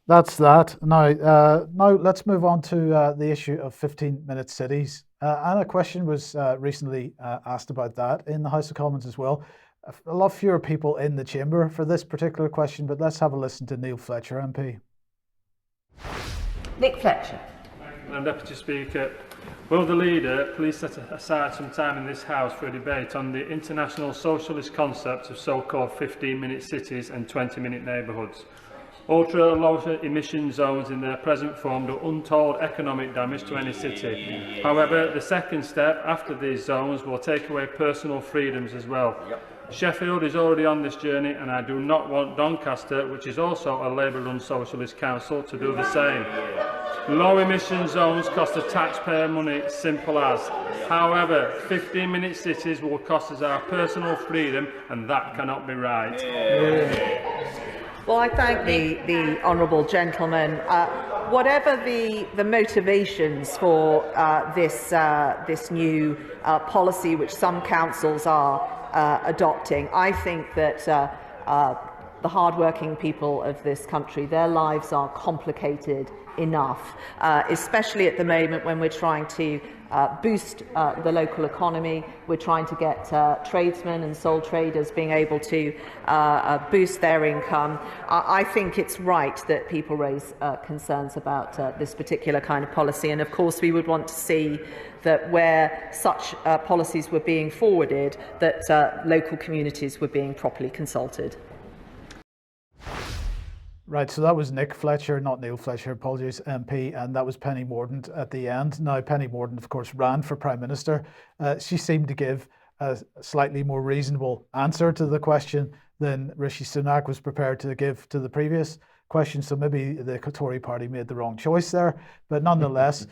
That's that. Now let's move on to the issue of 15-minute cities. And a question was recently asked about that in the House of Commons as well. A lot fewer people in the chamber for this particular question, but let's have a listen to Neil Fletcher, MP. Nick Fletcher. Madam Deputy Speaker, will the leader please set aside some time in this House for a debate on the international socialist concept of so-called 15-minute cities and 20-minute neighbourhoods? Ultra-low emission zones in their present form do untold economic damage to any city. However, the second step after these zones will take away personal freedoms as well. Sheffield is already on this journey, and I do not want Doncaster, which is also a Labour-run socialist council, to do the same. Low emission zones cost the taxpayer money, simple as. However, 15-minute cities will cost us our personal freedom, and that cannot be right. Well, I thank the honourable gentleman. Whatever the motivations for this new policy, which some councils are adopting, I think that the hard-working people of this country, their lives are complicated enough, especially at the moment when we're trying to boost the local economy. We're trying to get tradesmen and sole traders being able to boost their income. I think it's right that people raise concerns about this particular kind of policy, and of course we would want to see that where such policies were being forwarded, that local communities were being properly consulted. Right, so that was Nick Fletcher, not Neil Fletcher, apologies, MP, and that was Penny Mordaunt at the end. Now, Penny Mordaunt, of course, ran for Prime Minister. She seemed to give a slightly more reasonable answer to the question than Rishi Sunak was prepared to give to the previous question, so maybe the Tory party made the wrong choice there. But nonetheless,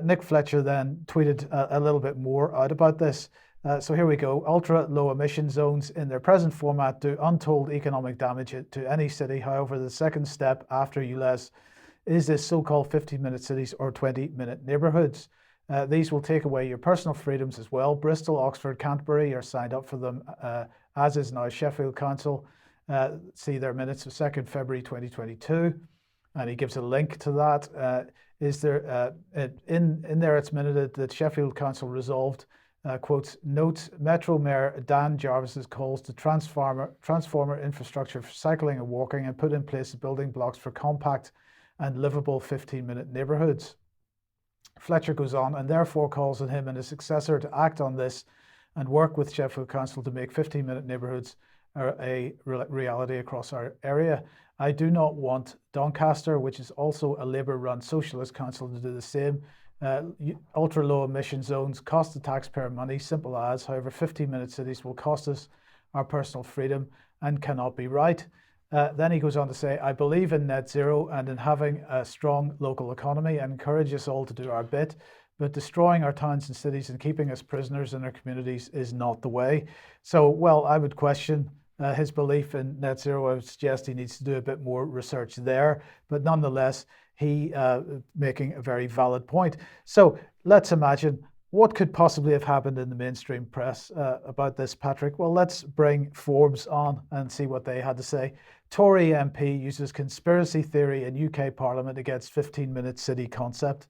Nick Fletcher then tweeted a little bit more out about this. So here we go. Ultra low emission zones in their present format do untold economic damage to any city. However, the second step after ULEZ is this so-called 15-minute cities or 20-minute neighbourhoods. These will take away your personal freedoms as well. Bristol, Oxford, Canterbury are signed up for them, as is now Sheffield Council. See their minutes of 2nd February 2022. And he gives a link to that. In there it's minuted that Sheffield Council resolved quotes, notes Metro Mayor Dan Jarvis's calls to transformer infrastructure for cycling and walking and put in place the building blocks for compact and livable 15-minute neighbourhoods. Fletcher goes on and therefore calls on him and his successor to act on this and work with Sheffield Council to make 15-minute neighbourhoods a reality across our area. I do not want Doncaster, which is also a Labour-run socialist council, to do the same. Ultra-low emission zones cost the taxpayer money, simple as. However, 15-minute cities will cost us our personal freedom and cannot be right. Then he goes on to say, I believe in net zero and in having a strong local economy and encourage us all to do our bit, but destroying our towns and cities and keeping us prisoners in our communities is not the way. So, well, I would question his belief in net zero. I would suggest he needs to do a bit more research there, but nonetheless, he making a very valid point. So let's imagine what could possibly have happened in the mainstream press about this, Patrick. Well, let's bring Forbes on and see what they had to say. Tory MP uses conspiracy theory in UK Parliament against 15-minute city concept.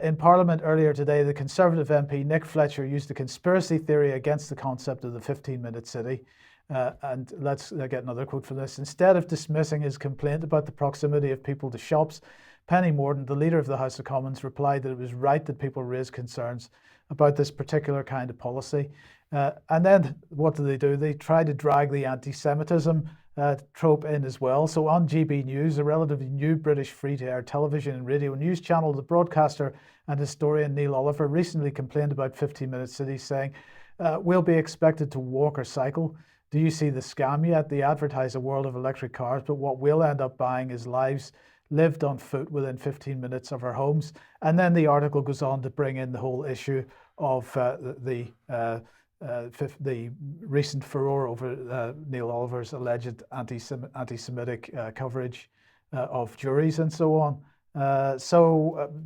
In Parliament earlier today, the Conservative MP Nick Fletcher used a conspiracy theory against the concept of the 15-minute city. And let's get another quote from this. Instead of dismissing his complaint about the proximity of people to shops, Penny Mordaunt, the leader of the House of Commons, replied that it was right that people raised concerns about this particular kind of policy. And then what do? They try to drag the anti-Semitism trope in as well. So on GB News, a relatively new British free-to-air television and radio news channel, the broadcaster and historian Neil Oliver recently complained about 15-minute cities, saying, we'll be expected to walk or cycle. Do you see the scam yet? They advertise a world of electric cars, but what we'll end up buying is lives lived on foot within 15 minutes of our homes. And then the article goes on to bring in the whole issue of the recent furore over Neil Oliver's alleged anti-Semitic coverage of juries and so on. The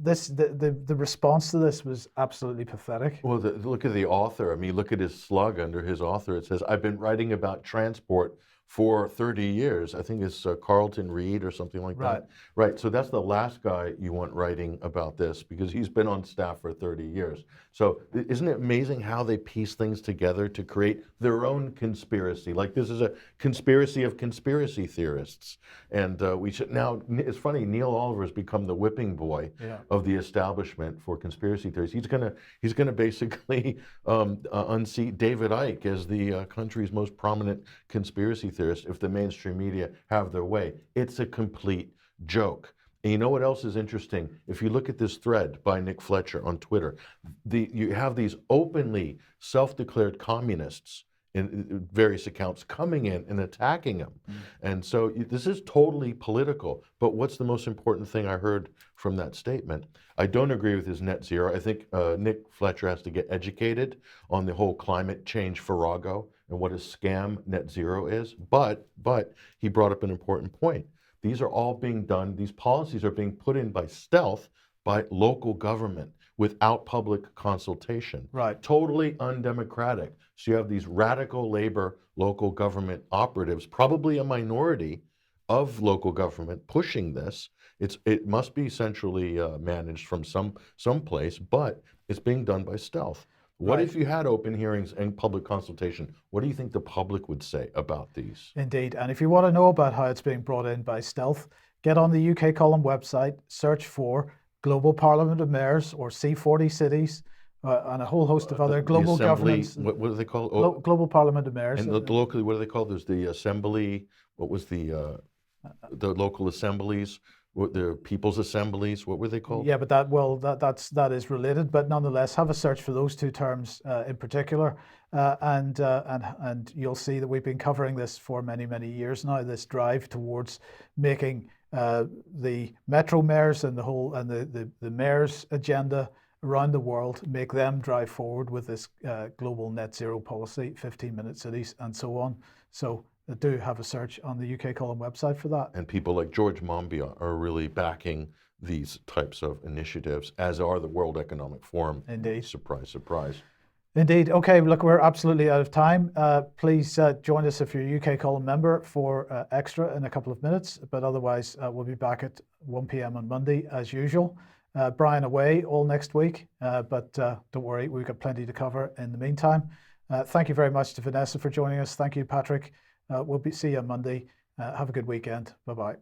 response to this was absolutely pathetic. Well, look at the author. I mean, look at his slug under his author. It says, I've been writing about transport for 30 years. I think it's Carlton Reed or something like Right. that. Right. So that's the last guy you want writing about this because he's been on staff for 30 years. So isn't it amazing how they piece things together to create their own conspiracy? Like this is a conspiracy of conspiracy theorists. And we should now, it's funny, Neil Oliver has become the whipping boy of the establishment for conspiracy theories. He's gonna basically unseat David Icke as the country's most prominent conspiracy theorist if the mainstream media have their way. It's a complete joke. And you know what else is interesting? If you look at this thread by Nick Fletcher on Twitter, you have these openly self-declared communists in various accounts coming in and attacking him. And so this is totally political. But what's the most important thing I heard from that statement? I don't agree with his net zero. I think Nick Fletcher has to get educated on the whole climate change farrago and what a scam net zero is. But he brought up an important point. These are all being done, these policies are being put in by stealth by local government without public consultation. Right. Totally undemocratic. So you have these radical labor local government operatives, probably a minority of local government pushing this. It must be centrally managed from some place, but it's being done by stealth. What if you had open hearings and public consultation? What do you think the public would say about these? Indeed. And if you want to know about how it's being brought in by stealth, get on the UK Column website, search for Global Parliament of Mayors or C40 cities and a whole host of other global governments. What do they call it? Global Parliament of Mayors. And locally, what do they call? There's the assembly. What was the local assemblies? The people's assemblies, what were they called? Yeah, but that is related. But nonetheless, have a search for those two terms in particular, and you'll see that we've been covering this for many years now. This drive towards making the metro mayors and the mayors agenda around the world, make them drive forward with this global net zero policy, 15-minute cities, and so on. So do have a search on the UK Column website for that. And people like George Monbiot are really backing these types of initiatives, as are the World Economic Forum. Indeed. Surprise, surprise. Indeed. Okay, look, we're absolutely out of time. Please join us if you're a UK Column member for extra in a couple of minutes, but otherwise we'll be back at 1 p.m. on Monday as usual. Brian away all next week, but don't worry, we've got plenty to cover in the meantime. Thank you very much to Vanessa for joining us. Thank you, Patrick. We'll see you on Monday. Have a good weekend. Bye-bye.